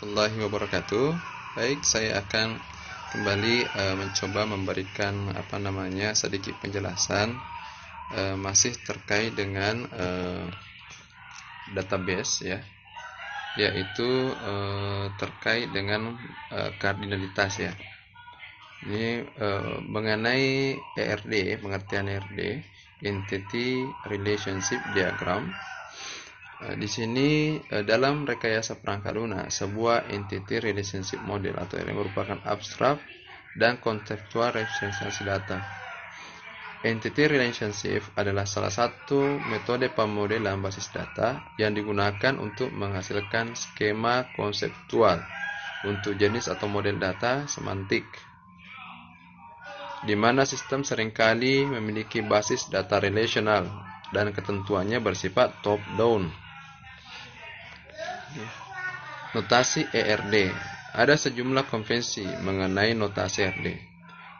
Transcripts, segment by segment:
warahmatullahi wabarakatuh. Baik, saya akan kembali mencoba memberikan sedikit penjelasan masih terkait dengan database ya, yaitu terkait dengan kardinalitas ya. Ini mengenai ERD, pengertian ERD, Entity Relationship Diagram. Di sini dalam rekayasa perangkat lunak, sebuah entity relationship model atau yang merupakan abstrak dan konseptual representasi data. Entity relationship adalah salah satu metode pemodelan basis data yang digunakan untuk menghasilkan skema konseptual untuk jenis atau model data semantik, di mana sistem seringkali memiliki basis data relasional dan ketentuannya bersifat top-down. Notasi ERD. Ada sejumlah konvensi mengenai notasi ERD.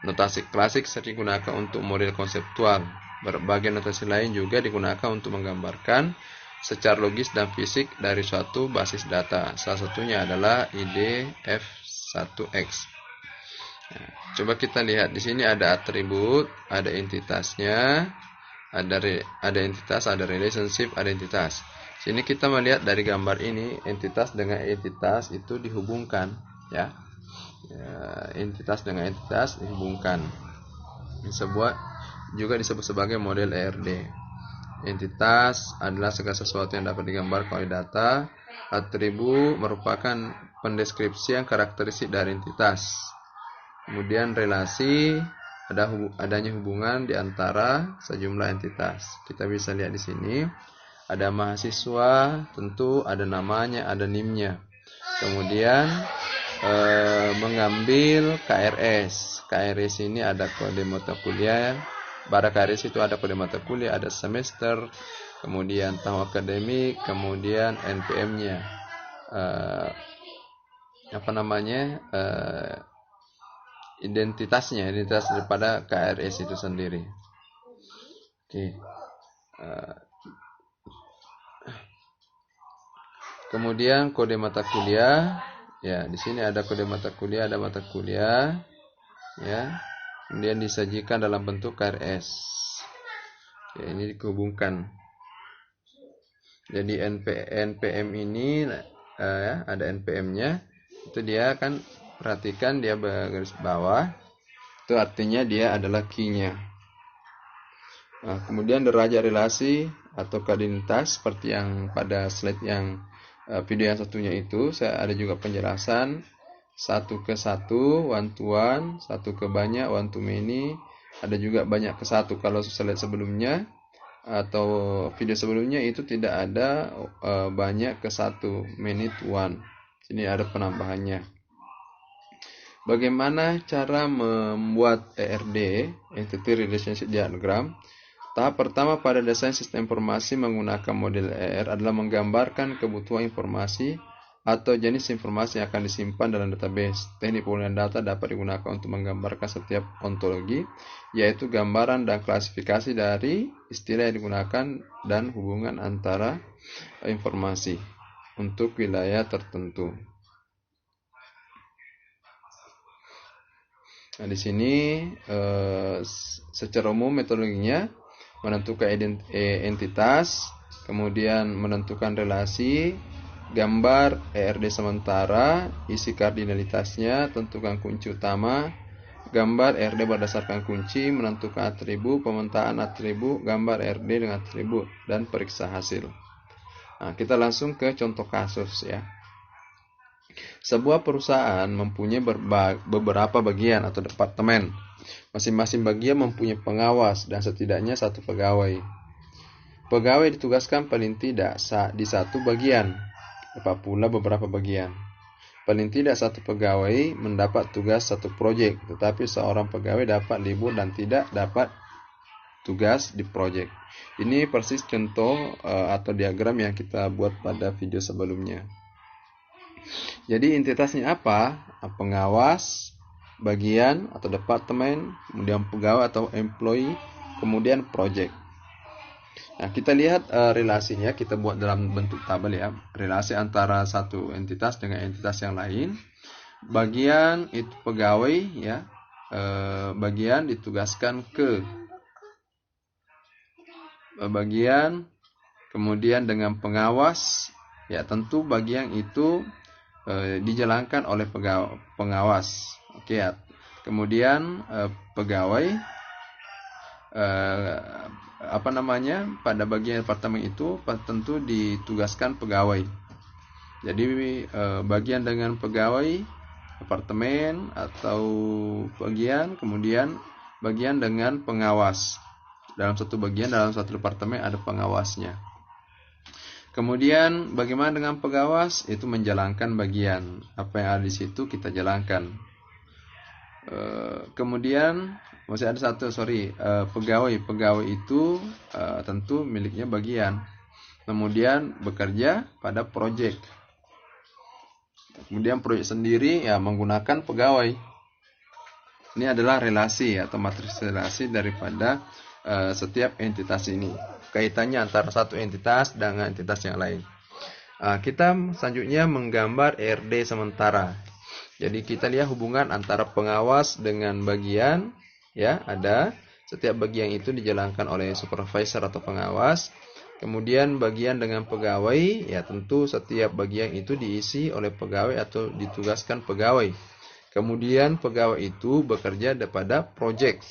Notasi klasik sering digunakan untuk model konseptual. Berbagai notasi lain juga digunakan untuk menggambarkan secara logis dan fisik dari suatu basis data. Salah satunya adalah IDF1X. Coba kita lihat di sini ada atribut, ada entitasnya, ada entitas, ada relationship, ada entitas. Sini kita melihat dari gambar ini entitas dengan entitas itu dihubungkan ya. Entitas dengan entitas dihubungkan. Juga disebut sebagai model ERD. Entitas adalah segala sesuatu yang dapat digambarkan oleh data. Atribut merupakan pendeskripsian karakteristik dari entitas. Kemudian relasi, adanya hubungan di antara sejumlah entitas. Kita bisa lihat di sini. Ada mahasiswa, tentu ada namanya, ada NIM-nya. Kemudian mengambil KRS. KRS ini ada kode mata kuliah. Pada KRS itu ada kode mata kuliah, ada semester, kemudian tahun akademik, kemudian NPM-nya. Identitas daripada KRS itu sendiri. Oke. Kemudian kode mata kuliah, ya di sini ada kode mata kuliah, ada mata kuliah, ya. Kemudian disajikan dalam bentuk KRS. Oke, ini dihubungkan. Jadi NPM ini, ada NPM-nya, itu dia kan perhatikan dia bergaris bawah, itu artinya dia adalah key-nya. Nah, kemudian derajat relasi atau kardinalitas seperti yang pada slide yang video yang satunya itu, saya ada juga penjelasan 1 ke 1, one to one, 1 ke banyak, one to many, ada juga banyak ke 1. Kalau slide sebelumnya atau video sebelumnya itu tidak ada banyak ke 1, many to one. Sini ada penambahannya. Bagaimana cara membuat ERD, Entity Relationship Diagram? Tahap pertama pada desain sistem informasi menggunakan model ER adalah menggambarkan kebutuhan informasi atau jenis informasi yang akan disimpan dalam database. Teknik penggunaan data dapat digunakan untuk menggambarkan setiap ontologi, yaitu gambaran dan klasifikasi dari istilah yang digunakan dan hubungan antara informasi untuk wilayah tertentu. Nah, di sini secara umum metodologinya menentukan entitas, kemudian menentukan relasi, gambar ERD sementara, isi kardinalitasnya, tentukan kunci utama, gambar ERD berdasarkan kunci, menentukan atribut, pemetaan atribut, gambar ERD dengan atribut, dan periksa hasil. Nah, kita langsung ke contoh kasus ya. Sebuah perusahaan mempunyai beberapa bagian atau departemen. Masing-masing bagian mempunyai pengawas dan setidaknya 1 pegawai. Pegawai ditugaskan paling tidak di 1 bagian, dapat pula beberapa bagian. Paling tidak 1 pegawai mendapat tugas 1 proyek, tetapi seorang pegawai dapat libur dan tidak dapat tugas di proyek. Ini persis contoh atau diagram yang kita buat pada video sebelumnya. Jadi entitasnya apa? Pengawas, bagian atau departemen, kemudian pegawai atau employee, kemudian project. Nah, kita lihat relasinya, kita buat dalam bentuk tabel ya. Relasi antara satu entitas dengan entitas yang lain. Bagian itu pegawai ya. Bagian ditugaskan ke bagian, kemudian dengan pengawas ya, tentu bagian itu dijalankan oleh pengawas. Oke ya. Kemudian pegawai pada bagian departemen itu tentu ditugaskan pegawai. Jadi bagian dengan pegawai departemen atau bagian, kemudian bagian dengan pengawas. Dalam satu bagian, dalam satu departemen ada pengawasnya. Kemudian bagaimana dengan pengawas? Itu menjalankan bagian. Apa yang ada di situ kita jalankan. Kemudian masih ada satu, pegawai. Pegawai itu tentu miliknya bagian. Kemudian bekerja pada proyek. Kemudian proyek sendiri ya menggunakan pegawai. Ini adalah relasi atau matriks relasi daripada setiap entitas ini. Kaitannya antara satu entitas dengan entitas yang lain. Kita selanjutnya menggambar ERD sementara. Jadi kita lihat hubungan antara pengawas dengan bagian. Ya, ada setiap bagian itu dijalankan oleh supervisor atau pengawas. Kemudian bagian dengan pegawai, ya tentu setiap bagian itu diisi oleh pegawai atau ditugaskan pegawai. Kemudian pegawai itu bekerja pada proyek.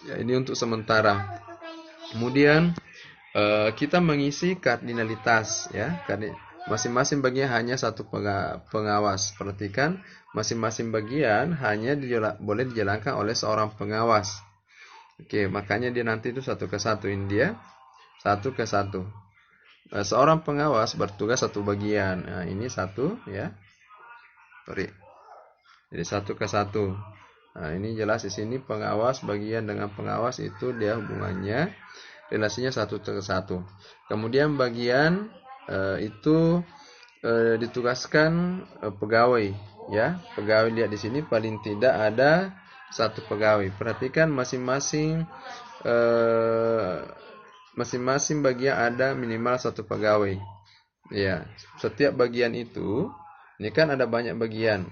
Ya, ini untuk sementara. Kemudian kita mengisi kardinalitas, ya. Masing-masing bagian hanya satu pengawas. Perhatikan, masing-masing bagian hanya boleh dijalankan oleh seorang pengawas. Oke, makanya dia nanti itu satu ke satu, ini dia. Satu ke satu. Seorang pengawas bertugas satu bagian. Nah, ini satu ya. Jadi satu ke satu. Nah, ini jelas di sini pengawas bagian dengan pengawas itu dia hubungannya, relasinya satu ke satu. Kemudian bagian itu ditugaskan pegawai ya. Pegawai, lihat di sini paling tidak ada satu pegawai. Perhatikan masing-masing bagian ada minimal satu pegawai. Ya, setiap bagian itu, ini kan ada banyak bagian.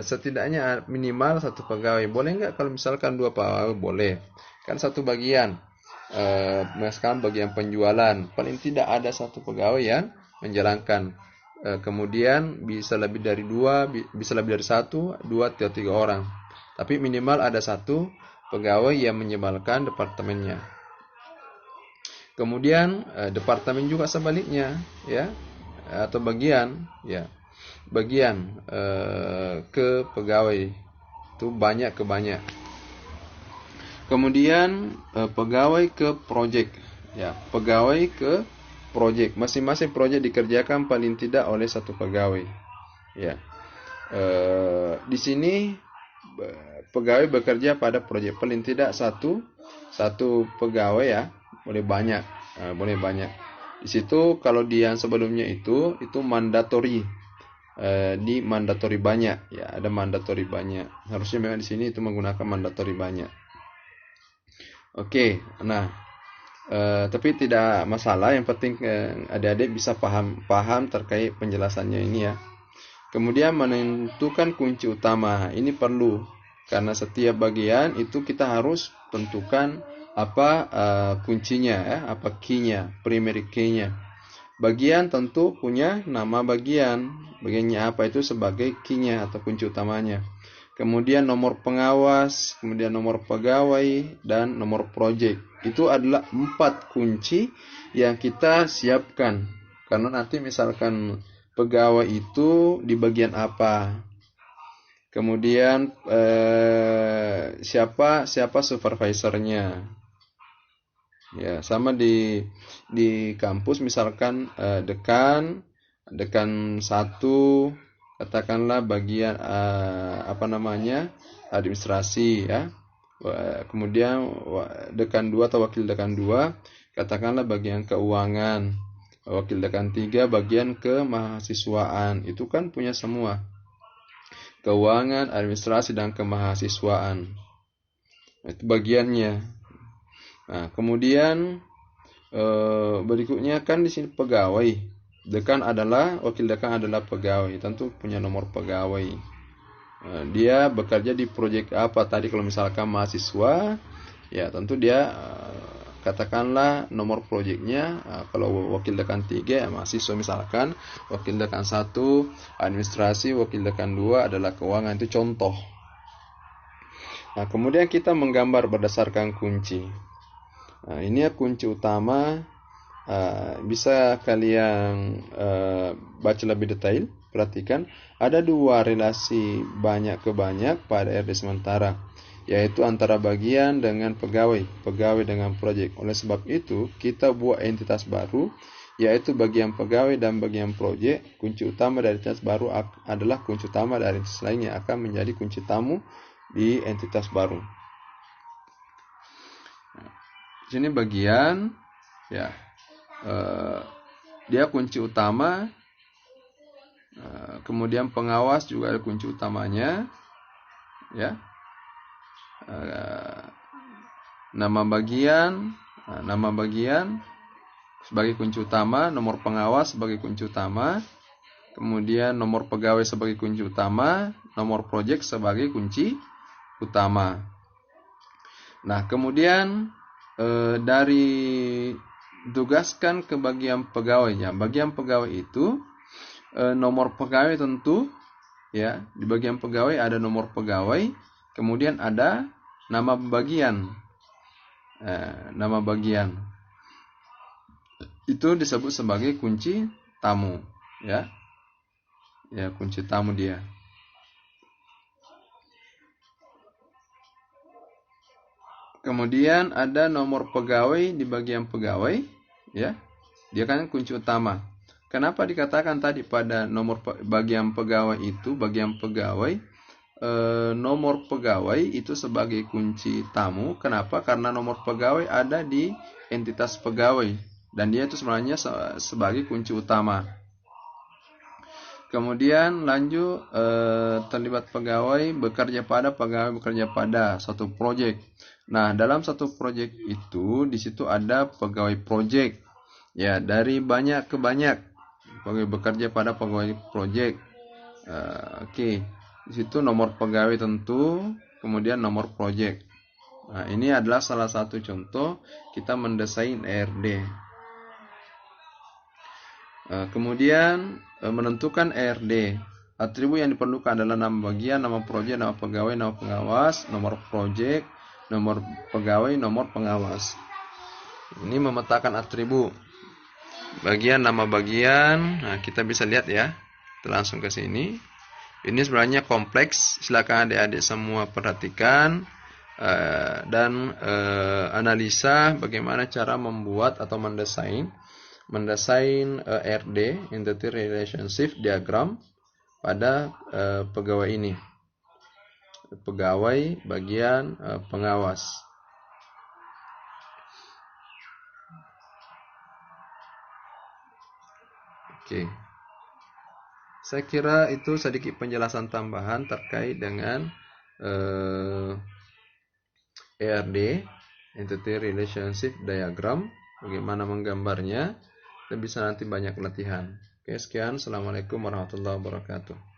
Setidaknya minimal satu pegawai. Boleh nggak kalau misalkan dua pegawai? Boleh. Kan satu bagian. Misalkan bagian penjualan, paling tidak ada satu pegawai yang menjalankan. Kemudian bisa lebih dari dua, bisa lebih dari satu, dua atau tiga orang. Tapi minimal ada satu pegawai yang menjalankan departemennya. Kemudian departemen juga sebaliknya, ya, atau bagian, ya, bagian ke pegawai itu banyak ke banyak. Kemudian pegawai ke proyek, ya, pegawai ke proyek. Masing-masing proyek dikerjakan paling tidak oleh satu pegawai, ya. Di sini pegawai bekerja pada proyek paling tidak satu pegawai ya. Boleh banyak. Di situ kalau di yang sebelumnya itu mandatory, di mandatory banyak, ya, ada mandatory banyak. Harusnya memang di sini itu menggunakan mandatory banyak. Oke, nah, tapi tidak masalah. Yang penting adik-adik bisa paham terkait penjelasannya ini ya. Kemudian menentukan kunci utama. Ini perlu karena setiap bagian itu kita harus tentukan apa kuncinya ya, apa key-nya, primary key-nya. Bagian tentu punya nama bagian. Bagiannya apa itu sebagai key-nya atau kunci utamanya. Kemudian nomor pengawas, kemudian nomor pegawai, dan nomor proyek. Itu adalah 4 kunci yang kita siapkan. Karena nanti misalkan pegawai itu di bagian apa. Kemudian siapa supervisornya. Ya, sama di kampus misalkan dekan 1, katakanlah bagian administrasi ya. Kemudian dekan 2 atau wakil dekan 2 katakanlah bagian keuangan. Wakil dekan 3 bagian kemahasiswaan. Itu kan punya semua. Keuangan, administrasi, dan kemahasiswaan. Itu bagiannya. Nah, kemudian berikutnya kan di sini pegawai. Dekan adalah wakil dekan adalah pegawai, tentu punya nomor pegawai. Dia bekerja di proyek apa tadi? Kalau misalkan mahasiswa, ya tentu dia katakanlah nomor proyeknya. Kalau wakil dekan 3 ya mahasiswa misalkan, wakil dekan 1 administrasi, wakil dekan 2 adalah keuangan. Itu contoh. Nah, kemudian kita menggambar berdasarkan kunci. Nah, ini ya kunci utama. Bisa kalian baca lebih detail. Perhatikan, ada 2 relasi banyak ke banyak pada RD sementara, yaitu antara bagian dengan pegawai, pegawai dengan proyek. Oleh sebab itu, kita buat entitas baru, yaitu bagian pegawai dan bagian proyek. Kunci utama dari entitas baru adalah kunci utama dari entitas lainnya, akan menjadi kunci tamu di entitas baru. Sini bagian, ya, dia kunci utama. Kemudian pengawas juga ada kunci utamanya, ya. Nama bagian sebagai kunci utama, nomor pengawas sebagai kunci utama, kemudian nomor pegawai sebagai kunci utama, nomor proyek sebagai kunci utama. Nah, kemudian dari tugaskan ke bagian pegawainya. Bagian pegawai itu nomor pegawai tentu, ya, di bagian pegawai ada nomor pegawai, kemudian ada nama bagian. Nama bagian itu disebut sebagai kunci tamu, ya. Ya, kunci tamu dia. Kemudian ada nomor pegawai di bagian pegawai, ya. Dia kan kunci utama. Kenapa dikatakan tadi pada nomor bagian pegawai itu, bagian pegawai, nomor pegawai itu sebagai kunci tamu? Kenapa? Karena nomor pegawai ada di entitas pegawai, dan dia itu sebenarnya sebagai kunci utama. Kemudian lanjut, terlibat pegawai bekerja pada suatu proyek. Nah, dalam satu proyek itu, di situ ada pegawai proyek, ya, dari banyak ke banyak. Bekerja pada pegawai proyek. Oke. Di situ nomor pegawai tentu, kemudian nomor proyek. Nah, ini adalah salah satu contoh kita mendesain ERD. Kemudian menentukan ERD. Atribut yang diperlukan adalah nama bagian, nama proyek, nama pegawai, nama pengawas, nomor proyek, nomor pegawai, nomor pengawas. Ini memetakan atribut. Bagian, nama bagian. Nah, kita bisa lihat ya. Kita langsung ke sini. Ini sebenarnya kompleks. Silakan adik-adik semua perhatikan dan analisa bagaimana cara membuat atau mendesain RD, Entity Relationship Diagram, pada pegawai ini. Pegawai, bagian, pengawas. Oke. Saya kira itu sedikit penjelasan tambahan terkait dengan ERD, Entity Relationship Diagram, bagaimana menggambarnya, dan bisa nanti banyak latihan. Oke, sekian. Assalamualaikum warahmatullahi wabarakatuh.